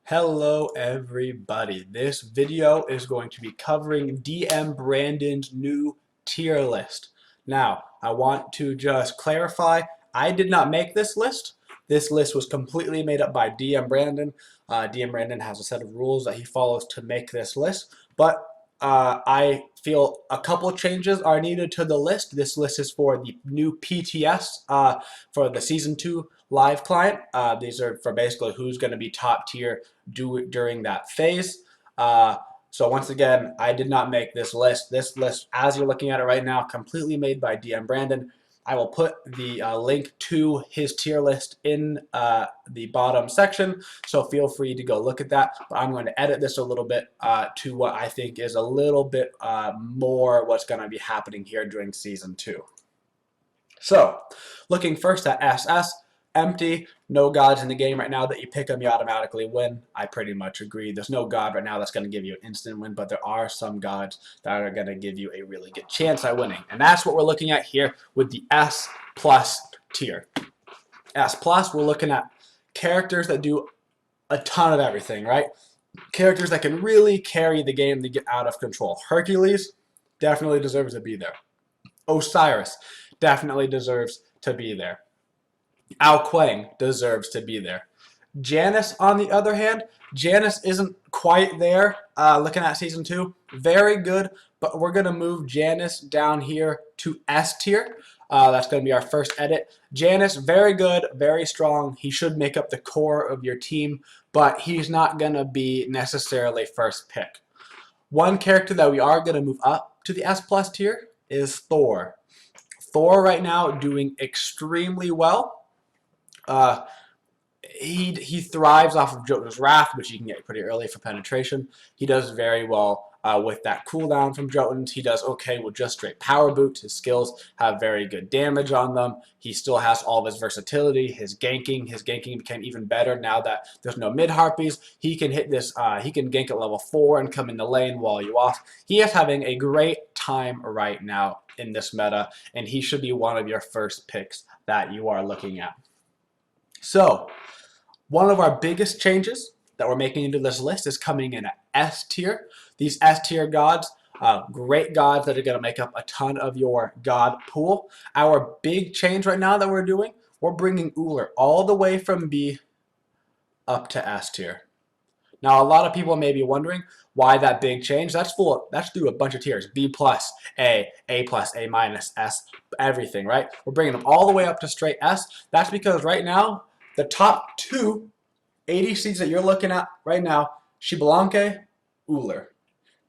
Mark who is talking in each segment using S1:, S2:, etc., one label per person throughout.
S1: Hello everybody. This video is going to be covering DMbrandon's new tier list. Now, I want to just clarify, I did not make this list. This list was completely made up by DMbrandon. DMbrandon has a set of rules that he follows to make this list, but I feel a couple changes are needed to the list. This list is for the new PTS for the Season 2 live client. These are for basically who's going to be top tier during that phase. So once again, I did not make this list. This list, as you're looking at it right now, completely made by DMbrandon. I will put the link to his tier list in the bottom section, so feel free to go look at that. But I'm going to edit this a little bit to what I think is a little bit more what's going to be happening here during Season 2. So, looking first at SS, empty, no gods in the game right now that you pick them, you automatically win. I pretty much agree. There's no god right now that's going to give you an instant win, but there are some gods that are going to give you a really good chance at winning. And that's what we're looking at here with the S plus tier. S plus, we're looking at characters that do a ton of everything, right? Characters that can really carry the game to get out of control. Hercules definitely deserves to be there. Osiris definitely deserves to be there. Ao Kuang deserves to be there. Janice, on the other hand, Janice isn't quite there. Looking at Season 2, very good, but we're going to move Janice down here to S tier. That's going to be our first edit. Janice, very good, very strong. He should make up the core of your team, but he's not going to be necessarily first pick. One character that we are going to move up to the S plus tier is Thor. Thor right now doing extremely well. He thrives off of Jotun's Wrath, which you can get pretty early for penetration. He does very well with that cooldown from Jotun's. He does okay with just straight power boots. His skills have very good damage on them. He still has all of his versatility. His ganking became even better now that there's no mid harpies. He can hit this. He can gank at level 4 and come in the lane while you off. He is having a great time right now in this meta, and he should be one of your first picks that you are looking at. So, one of our biggest changes that we're making into this list is coming in at S tier. These S tier gods, great gods that are going to make up a ton of your god pool. Our big change right now that we're doing, we're bringing Woojer all the way from B up to S tier. Now, a lot of people may be wondering why that big change. That's through a bunch of tiers. B plus, A plus, A minus, S, everything, right? We're bringing them all the way up to straight S. That's because right now, the top 2 ADCs that you're looking at right now, Xbalanque, Woojer.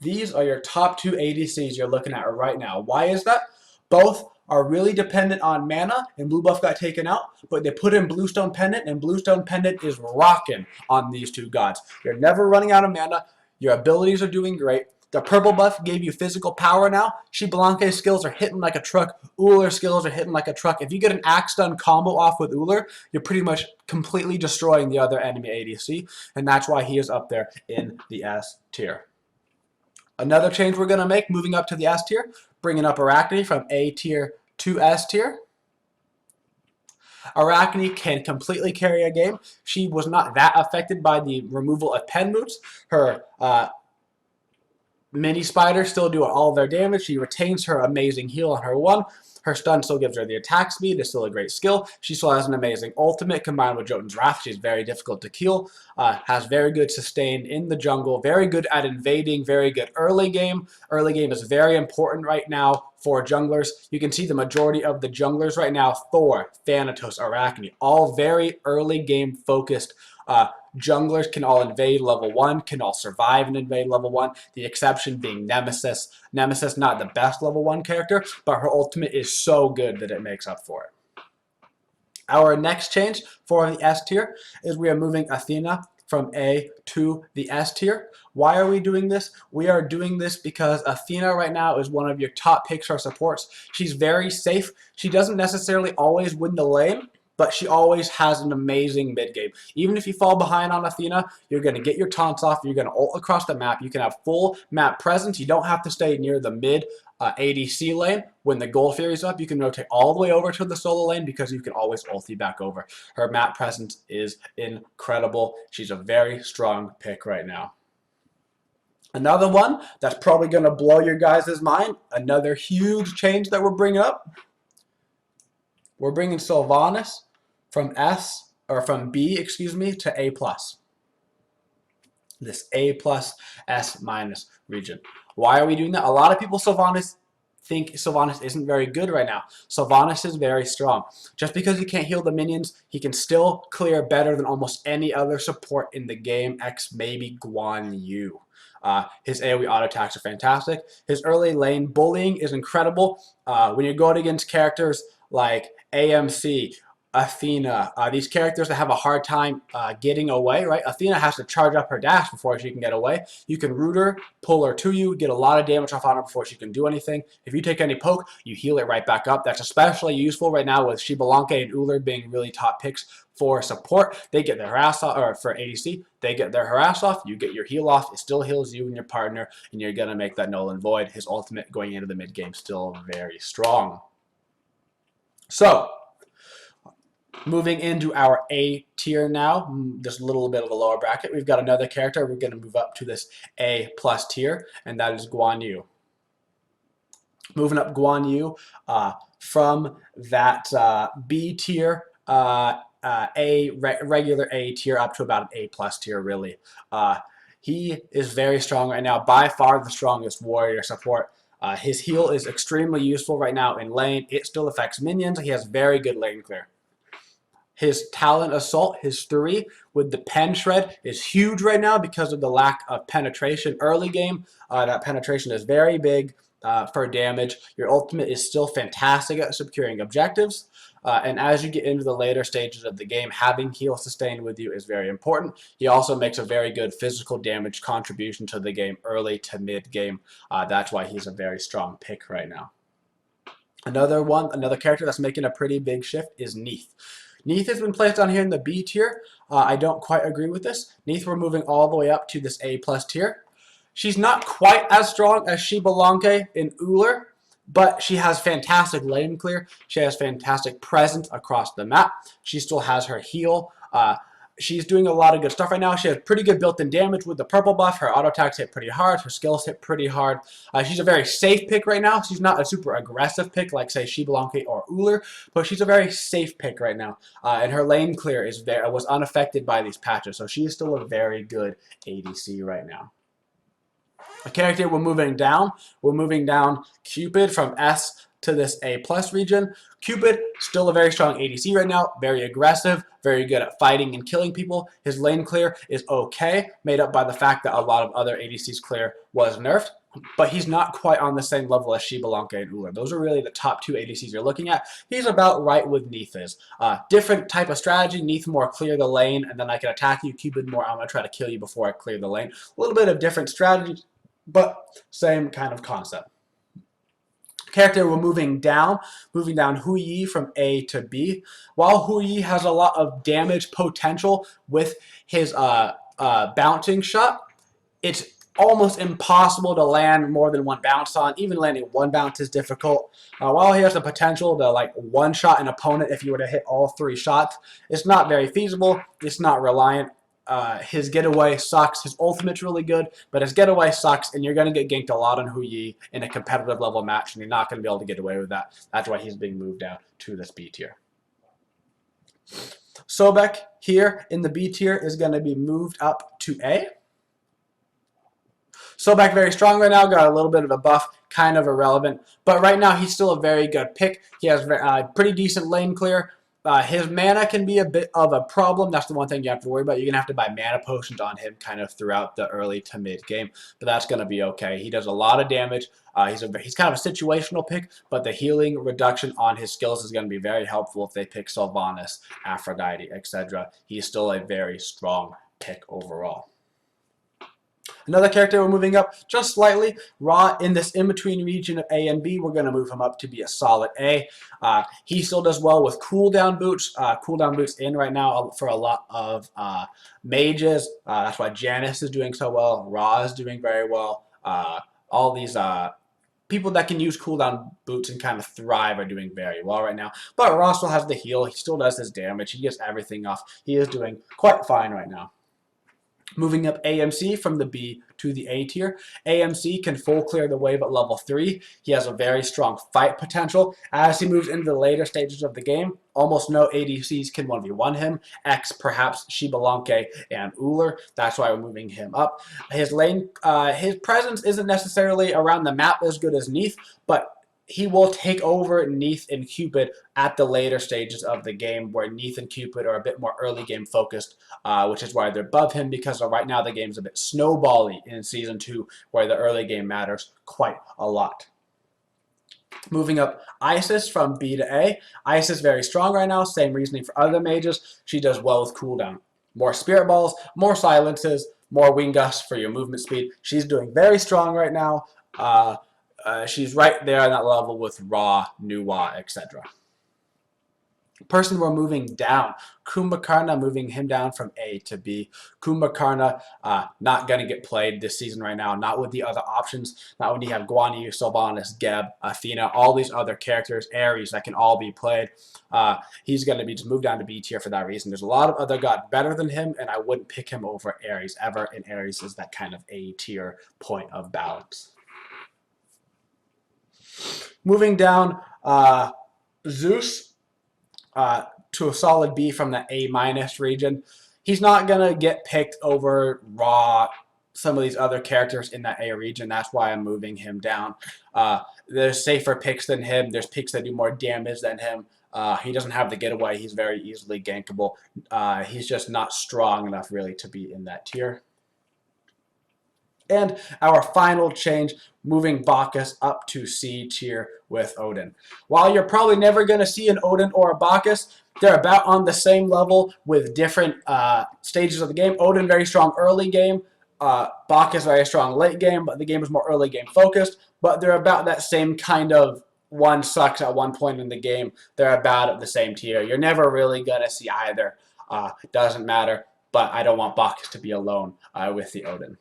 S1: These are your top 2 ADCs you're looking at right now. Why is that? Both are really dependent on mana, and blue buff got taken out, but they put in Bluestone Pendant, and Bluestone Pendant is rocking on these 2 gods. You're never running out of mana. Your abilities are doing great. The purple buff gave you physical power now. Xbalanque's skills are hitting like a truck. Woojer's skills are hitting like a truck. If you get an axe stun combo off with Woojer, you're pretty much completely destroying the other enemy ADC, and that's why he is up there in the S tier. Another change we're going to make, moving up to the S tier, bringing up Arachne from A tier to S tier. Arachne can completely carry a game. She was not that affected by the removal of pen boots. Her mini spiders still do all of their damage. She retains her amazing heal on her 1. Her stun still gives her the attack speed. It's still a great skill. She still has an amazing ultimate combined with Jotun's Wrath. She's very difficult to kill. Has very good sustain in the jungle. Very good at invading. Very good early game. Early game is very important right now for junglers. You can see the majority of the junglers right now, Thor, Thanatos, Arachne, all very early game focused. Junglers can all invade level 1, can all survive and invade level 1. The exception being Nemesis. Nemesis, not the best level 1 character, but her ultimate is so good that it makes up for it. Our next change for the S tier is we are moving Athena from A to the S tier. Why are we doing this? We are doing this because Athena right now is one of your top picks for supports. She's very safe. She doesn't necessarily always win the lane, but she always has an amazing mid game. Even if you fall behind on Athena, you're going to get your taunts off, you're going to ult across the map, you can have full map presence, you don't have to stay near the mid ADC lane. When the gold fairy's up, you can rotate all the way over to the solo lane because you can always ulti back over. Her map presence is incredible. She's a very strong pick right now. Another one that's probably going to blow your guys' mind, another huge change that we're bringing up. We're bringing Sylvanas from B, to A+. This A+, S- region. Why are we doing that? A lot of people think Sylvanas isn't very good right now. Sylvanas is very strong. Just because he can't heal the minions, he can still clear better than almost any other support in the game, x maybe Guan Yu. His AoE auto attacks are fantastic. His early lane bullying is incredible. When you're going against characters like AMC, Athena, these characters that have a hard time getting away, right? Athena has to charge up her dash before she can get away. You can root her, pull her to you, get a lot of damage off on her before she can do anything. If you take any poke, you heal it right back up. That's especially useful right now with Xbalanque and Woojer being really top picks for support. They get their harass off, or for ADC, they get their harass off, you get your heal off, it still heals you and your partner, and you're going to make that null and void. His ultimate going into the mid game still very strong. So, moving into our A tier now, just a little bit of a lower bracket, we've got another character. We're going to move up to this A+ tier, and that is Guan Yu. Moving up Guan Yu from that B tier, regular A tier up to about an A+ tier, really. He is very strong right now, by far the strongest warrior support. His heal is extremely useful right now in lane. It still affects minions. He has very good lane clear. His talent assault, his 3 with the pen shred is huge right now because of the lack of penetration early game. That penetration is very big for damage. Your ultimate is still fantastic at securing objectives. And as you get into the later stages of the game, having heal sustained with you is very important. He also makes a very good physical damage contribution to the game early to mid game. That's why he's a very strong pick right now. Another character that's making a pretty big shift is Neith. Neith has been placed on here in the B tier. I don't quite agree with this. Neith, we're moving all the way up to this A+ tier. She's not quite as strong as Xbalanque in Woojer, but she has fantastic lane clear. She has fantastic presence across the map. She still has her heal. She's doing a lot of good stuff right now. She has pretty good built-in damage with the purple buff. Her auto attacks hit pretty hard. Her skills hit pretty hard. She's a very safe pick right now. She's not a super aggressive pick like, say, Xbalanque or Woojer, but she's a very safe pick right now. And her lane clear was unaffected by these patches, so she is still a very good ADC right now. A character we're moving down Cupid from S to this A+ region. Cupid, still a very strong ADC right now, very aggressive, very good at fighting and killing people. His lane clear is okay, made up by the fact that a lot of other ADCs clear was nerfed, but he's not quite on the same level as Xbalanque and Woojer. Those are really the top 2 ADCs you're looking at. He's about right with Neith is. Different type of strategy. Neith more clear the lane, and then I can attack you. Cupid more, I'm going to try to kill you before I clear the lane. A little bit of different strategies, but same kind of concept. Character we're moving down Hui from A to B. While Hui has a lot of damage potential with his bouncing shot, it's almost impossible to land more than 1 bounce on. Even landing 1 bounce is difficult. While he has the potential to like one-shot an opponent if you were to hit all 3 shots, it's not very feasible. It's not reliant. His getaway sucks. His ultimate's really good, but his getaway sucks, and you're going to get ganked a lot on Hui in a competitive level match, and you're not going to be able to get away with that. That's why he's being moved down to this B tier. Sobek here in the B tier is going to be moved up to A. Sobek very strong right now, got a little bit of a buff, kind of irrelevant, but right now he's still a very good pick. He has pretty decent lane clear. His mana can be a bit of a problem. That's the one thing you have to worry about. You're going to have to buy mana potions on him kind of throughout the early to mid game, but that's going to be okay. He does a lot of damage. He's kind of a situational pick, but the healing reduction on his skills is going to be very helpful if they pick Sylvanas, Aphrodite, etc. He's still a very strong pick overall. Another character we're moving up just slightly, Ra, in this in-between region of A and B. We're going to move him up to be a solid A. He still does well with cooldown boots. Cooldown boots in right now for a lot of mages. That's why Janice is doing so well. Ra is doing very well. All these people that can use cooldown boots and kind of thrive are doing very well right now. But Raw still has the heal. He still does his damage. He gets everything off. He is doing quite fine right now. Moving up AMC from the B to the A tier. AMC can full clear the wave at level 3. He has a very strong fight potential. As he moves into the later stages of the game, almost no ADCs can 1v1 him, X perhaps Shibalanke and Woojer. That's why we're moving him up. His presence isn't necessarily around the map as good as Neith, but he will take over Neith and Cupid at the later stages of the game, where Neith and Cupid are a bit more early game focused, which is why they're above him, because right now the game's a bit snowbally in Season 2, where the early game matters quite a lot. Moving up Isis from B to A. Isis very strong right now, same reasoning for other mages. She does well with cooldown. More Spirit Balls, more Silences, more Wing Gusts for your movement speed. She's doing very strong right now. She's right there on that level with Ra, Nuwa, etc. Person we're moving down, Kumbhakarna, moving him down from A to B. Kumbhakarna, not going to get played this season right now, not with the other options, not when you have Guan Yu, Sylvanas, Geb, Athena, all these other characters, Ares, that can all be played. He's going to be just moved down to B tier for that reason. There's a lot of other gods better than him, and I wouldn't pick him over Ares ever, and Ares is that kind of A tier point of balance. Moving down, Zeus to a solid B from the A- region. He's not going to get picked over Ra, some of these other characters in that A region. That's why I'm moving him down. There's safer picks than him. There's picks that do more damage than him. He doesn't have the getaway. He's very easily gankable. He's just not strong enough really to be in that tier. And our final change, moving Bacchus up to C tier with Odin. While you're probably never going to see an Odin or a Bacchus, they're about on the same level with different stages of the game. Odin very strong early game, Bacchus very strong late game, but the game is more early game focused. But they're about that same kind of, one sucks at one point in the game. They're about at the same tier. You're never really going to see either. Doesn't matter, but I don't want Bacchus to be alone with the Odin.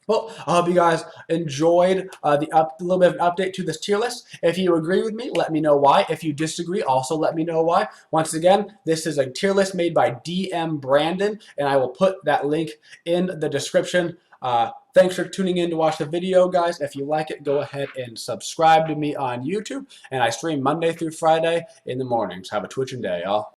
S1: Well, I hope you guys enjoyed a little bit of an update to this tier list. If you agree with me, let me know why. If you disagree, also let me know why. Once again, this is a tier list made by DMbrandon, and I will put that link in the description. Thanks for tuning in to watch the video, guys. If you like it, go ahead and subscribe to me on YouTube. And I stream Monday through Friday in the mornings. Have a twitching day, y'all.